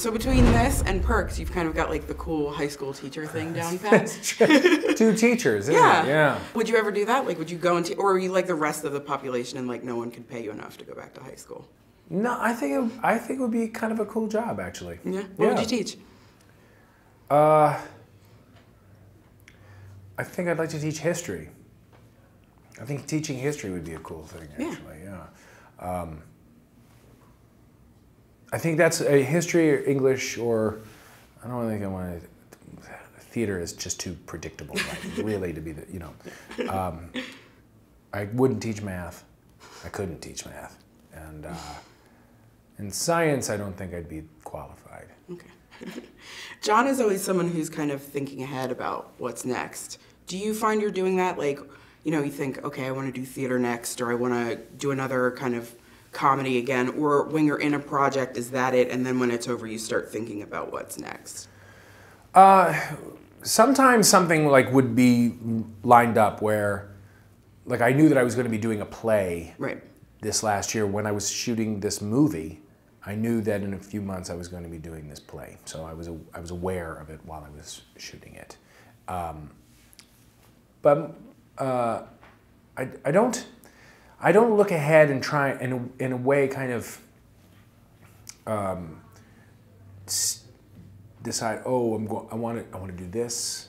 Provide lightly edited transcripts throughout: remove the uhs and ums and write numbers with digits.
So between this and Perks, you've kind of got like the cool high school teacher thing down pat. Two teachers, isn't it? Yeah. Would you ever do that? Like, would you go into, or are you like the rest of the population and like no one could pay you enough to go back to high school? No, I think it would be kind of a cool job, actually. Yeah. What would you teach? I think I'd like to teach history. I think teaching history would be a cool thing, actually. Yeah. I think that's a history or English, or I don't think I want to. Theater is just too predictable, right? Really, to be the, you know. I wouldn't teach math. I couldn't teach math, and in science, I don't think I'd be qualified. Okay. John is always someone who's kind of thinking ahead about what's next. Do you find you're doing that? Like, you know, you think, okay, I want to do theater next, or I want to do another kind of comedy again, or when you're in a project, is that it? And then when it's over, you start thinking about what's next? Sometimes something like would be lined up where, like, I knew that I was going to be doing a play this last year. When I was shooting this movie, I knew that in a few months I was going to be doing this play. So I was aware of it while I was shooting it. But I don't look ahead and try in a way kind of decide, oh, I want to do this,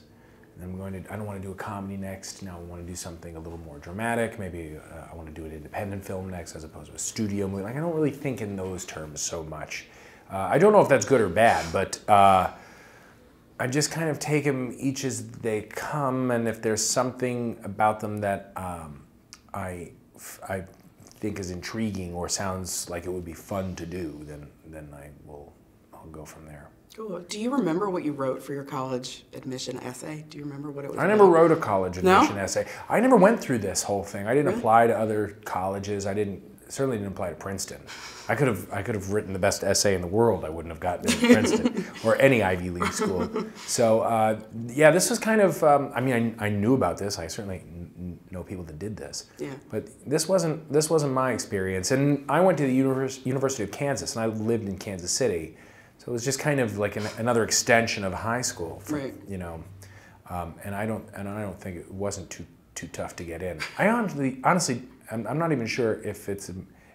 and I don't want to do a comedy next. Now I want to do something a little more dramatic. Maybe I want to do an independent film next as opposed to a studio movie. Like, I don't really think in those terms so much. I don't know if that's good or bad, but I just kind of take them each as they come, and if there's something about them that I think is intriguing or sounds like it would be fun to do, then I'll go from there. Cool. Do you remember what you wrote for your college admission essay? Do you remember what it was? I never wrote a college admission essay. I never went through this whole thing. I didn't apply to other colleges. I certainly didn't apply to Princeton. I could have written the best essay in the world. I wouldn't have gotten into Princeton or any Ivy League school. So yeah, this was kind of. I mean, I knew about this. I certainly know people that did this. Yeah. But this wasn't my experience. And I went to the University of Kansas, and I lived in Kansas City. So it was just kind of like another extension of high school, you know, and I don't think it wasn't too tough to get in. I honestly, I'm not even sure if it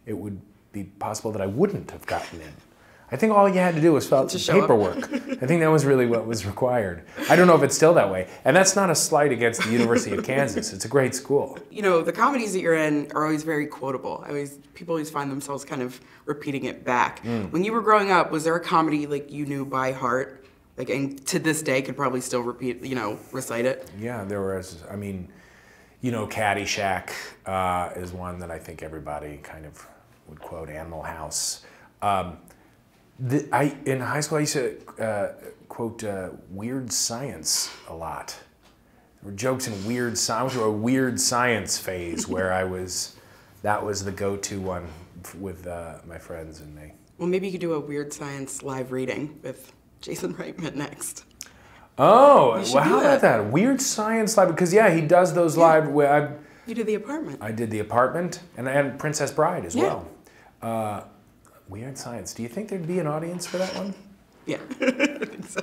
would be possible that I wouldn't have gotten in. I think all you had to do was fill out some paperwork. I think that was really what was required. I don't know if it's still that way. And that's not a slight against the University of Kansas. It's a great school. You know, the comedies that you're in are always very quotable. People always find themselves kind of repeating it back. When you were growing up, was there a comedy like you knew by heart? Like, and to this day could probably still repeat, you know, recite it? Yeah, there was, I mean, you know, Caddyshack is one that I think everybody kind of would quote. Animal House. In high school, I used to quote Weird Science a lot. There were jokes in Weird Science. I went through a Weird Science phase where that was the go-to one with my friends and me. Well, maybe you could do a Weird Science live reading with Jason Reitman next. Oh, well, how about that? Weird Science live, because yeah, he does those live. You did The Apartment. I did The Apartment, and Princess Bride as well. Weird Science. Do you think there'd be an audience for that one? Yeah, I think so.